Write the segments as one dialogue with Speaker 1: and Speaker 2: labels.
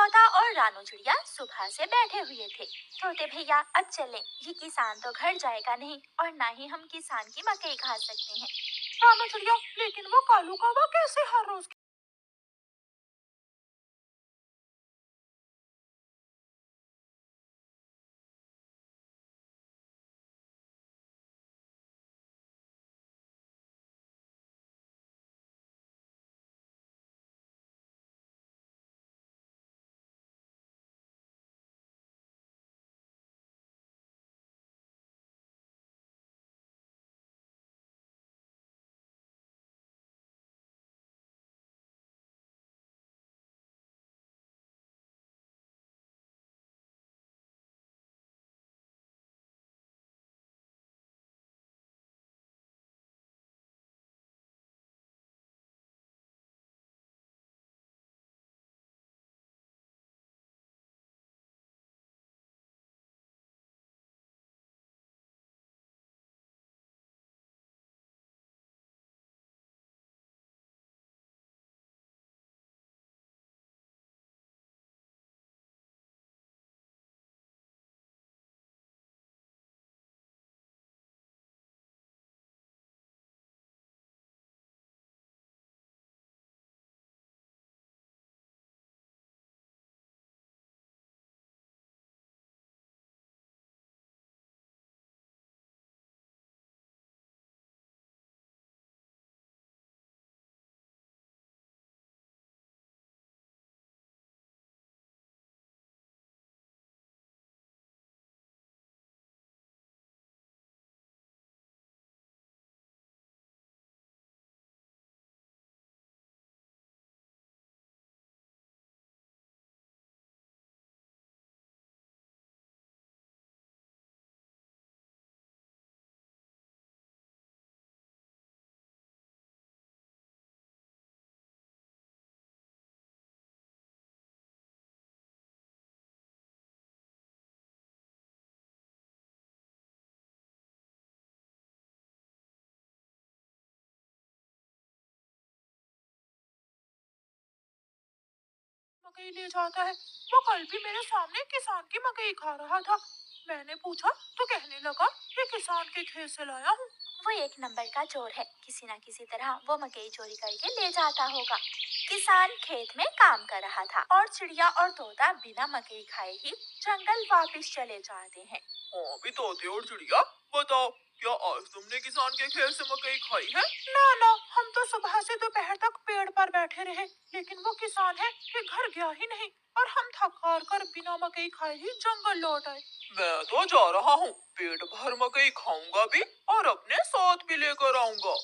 Speaker 1: तोता और रानू चिड़िया सुबह से बैठे हुए थे। तोते भैया अब चलें, ये किसान तो घर जाएगा नहीं और ना ही हम किसान की मकई खा सकते हैं।
Speaker 2: रानू चिड़िया, लेकिन वो कालू कौवा कैसे हर रोज मकई ले जाता है? वो कल भी मेरे सामने किसान की मकई खा रहा था। मैंने पूछा तो कहने लगा ये किसान के खेत से लाया हूँ।
Speaker 1: वो एक नंबर का चोर है, किसी न किसी तरह वो मकई चोरी करके ले जाता होगा। किसान खेत में काम कर रहा था और चिड़िया और तोता बिना मकई खाए ही जंगल वापस चले जाते हैं।
Speaker 2: हाँ भी तोते और चिड़िया, बताओ क्या आज तुमने किसान के खेत से मकई खाई है? ना, हम तो सुबह से दोपहर तक पेड़ पर बैठे रहे, लेकिन वो किसान है कि घर गया ही नहीं और हम थक हार कर बिना मकई खाए ही जंगल लौट आए। मैं तो जा रहा हूँ, पेट भर मकई खाऊंगा भी और अपने साथ भी लेकर आऊंगा।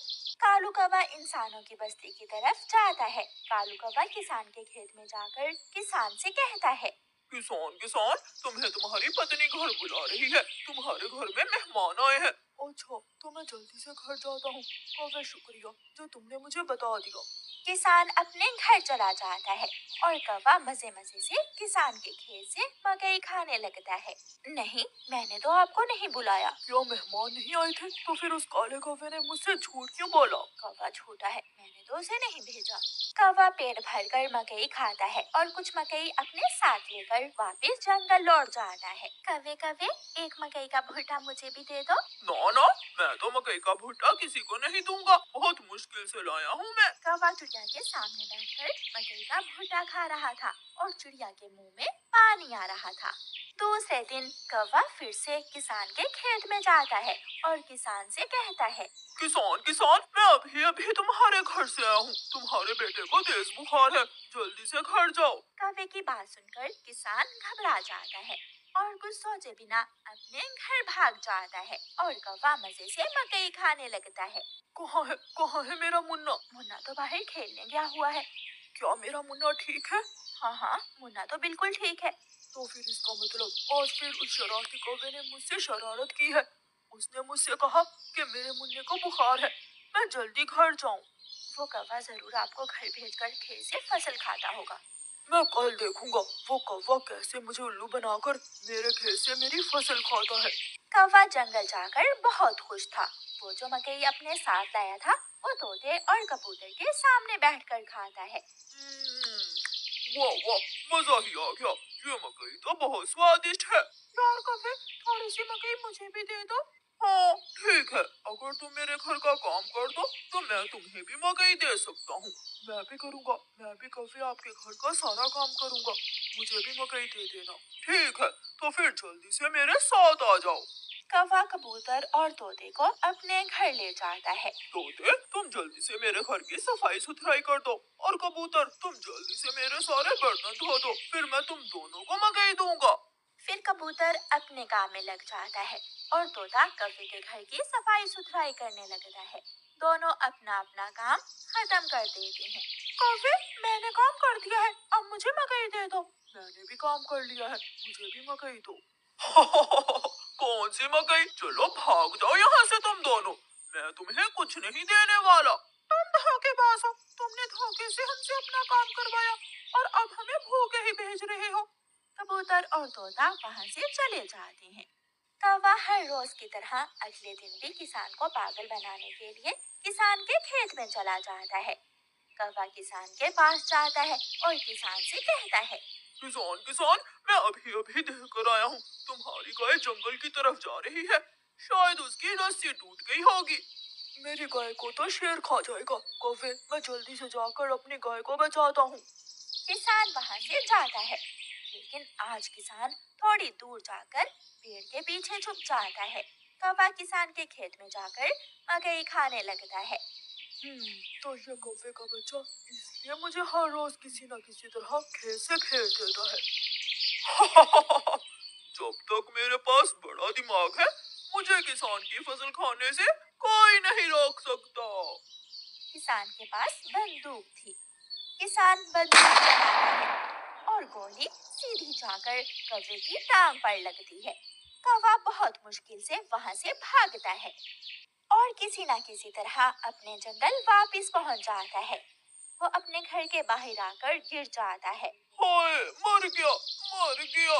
Speaker 1: कालू कौवा इंसानों की बस्ती की तरफ जाता है। कालू कौवा किसान के खेत में जाकर किसान से कहता है,
Speaker 2: किसान, तुम्हें तुम्हारी पत्नी घर बुला रही है, तुम्हारे घर में मेहमान आए हैं। अच्छा, तो मैं जल्दी से घर जाता हूँ। काफी शुक्रिया जो तुमने मुझे बता दिया।
Speaker 1: किसान अपने घर चला जाता है और कौवा मजे मजे से किसान के खेत से मकई खाने लगता है। नहीं, मैंने तो आपको नहीं बुलाया।
Speaker 2: क्या मेहमान नहीं आए थे? तो फिर उस काले कौवे ने मुझसे झूठ क्यों बोला?
Speaker 1: कौवा झूठा है, मैंने तो उसे नहीं भेजा। कौवा पेट भरकर मकई खाता है और कुछ मकई अपने साथ लेकर वापस जंगल लौट जाता है। कौवे कौवे, एक मकई का भुट्टा मुझे भी दे दो।
Speaker 2: ना, मैं तो मकई का भुट्टा किसी को नहीं दूंगा, बहुत मुश्किल से लाया हूँ मैं।
Speaker 1: कौवा चिड़िया के सामने बैठकर मकई का भुट्टा खा रहा था और चिड़िया के मुंह में पानी आ रहा था। दूसरे दिन कौवा फिर से किसान के खेत में जाता है और किसान से कहता है,
Speaker 2: किसान, मैं अभी तुम्हारे घर से आया हूँ, तुम्हारे बेटे को तेज बुखार है, जल्दी से घर जाओ।
Speaker 1: कौवे की बात सुनकर किसान घबरा जाता है और कुछ सोचे बिना अपने घर भाग जाता है और कौवा मजे से मकई खाने लगता है।
Speaker 2: कहाँ है मेरा मुन्ना?
Speaker 1: मुन्ना तो बाहर खेलने गया हुआ है।
Speaker 2: क्या मेरा मुन्ना ठीक है?
Speaker 1: हाँ, मुन्ना तो बिल्कुल ठीक है।
Speaker 2: तो फिर इसका मतलब आज फिर उस शरारती कौवे ने मुझसे शरारत की है। उसने मुझसे कहा कि मेरे मुन्ने को बुखार है, मैं जल्दी घर जाऊं।
Speaker 1: वो कौवा जरूर आपको घर भेजकर खेत से फसल खाता होगा।
Speaker 2: मैं कल देखूंगा वो कौवा कैसे मुझे उल्लू बनाकर मेरे खेत से मेरी फसल खाता है।
Speaker 1: कौवा जंगल जाकर बहुत खुश था। वो जो मकई अपने साथ लाया था वो तोते और कबूतर के सामने बैठकर खाता है।
Speaker 2: वाह वाह, मजा ही आ गया। ये मकई तो बहुत स्वादिष्ट है। यार कौवे, थोड़ी सी मकई मुझे भी दे दो। हाँ ठीक है, अगर तुम मेरे घर का काम कर दो तो मैं तुम्हें भी मकई दे सकता हूँ। मैं भी करूँगा, मैं भी कभी आपके घर का सारा काम करूँगा। मुझे भी मकई दे देना। ठीक है, तो फिर जल्दी से मेरे साथ आ जाओ।
Speaker 1: कौवा कबूतर और तोते को अपने घर ले जाता है।
Speaker 2: तोते, तुम जल्दी से मेरे घर की सफाई सुथराई कर दो, और कबूतर तुम जल्दी से मेरे सारे बर्तन धो दो, फिर मैं तुम दोनों को मकई दूंगा।
Speaker 1: फिर कबूतर अपने काम में लग जाता है और तोता कौवे के घर की सफाई सुथराई करने लगता है। दोनों अपना अपना काम खत्म कर देते हैं।
Speaker 2: कौवे, मैंने काम कर दिया है, अब मुझे मकई दे दो। मैंने भी काम कर लिया है, मुझे भी मकई दो। कौन सी मकई? चलो भाग जाओ यहाँ से तुम दोनों, मैं तुम्हें कुछ नहीं देने वाला। तुम धोखेबाज हो, तुमने धोखे से हमसे अपना काम करवाया और अब हमें भूखे ही भेज रहे हो।
Speaker 1: कबूतर और तोता वहां से चले जाते हैं। कौवा हर रोज की तरह अगले दिन भी किसान को पागल बनाने के लिए किसान के खेत में चला जाता है। कौवा किसान के पास जाता है और किसान से कहता है,
Speaker 2: किसान किसान, मैं अभी अभी देख कर आया हूँ, तुम्हारी गाय जंगल की तरफ जा रही है, शायद उसकी रस्सी टूट गई होगी। मेरी गाय को तो शेर खा जाएगा। कौवे, मैं जल्दी से जाकर अपनी गाय को बचाता हूँ।
Speaker 1: किसान वहां से जाता है, लेकिन आज किसान थोड़ी दूर जाकर पेड़ के पीछे छुप जाता है। कौवा किसान के खेत में जाकर मकई खाने लगता है।
Speaker 2: तो ये कौवे का बच्चा इसलिए मुझे हर रोज किसी न किसी तरह खेत से भेज देता है। जब तक मेरे पास बड़ा दिमाग है, मुझे किसान की फसल खाने से कोई नहीं रोक सकता।
Speaker 1: किसान के पास बंदूक थी। किसान बंदूक चलाता है और गोली सीधी जाकर कौवे की टांग पर लगती है। कौवा बहुत मुश्किल से वहां से भागता है और किसी न किसी तरह अपने जंगल वापस पहुंच जाता है। वो अपने घर के बाहर आकर गिर जाता है।
Speaker 2: हाय, मर गया, मर गया।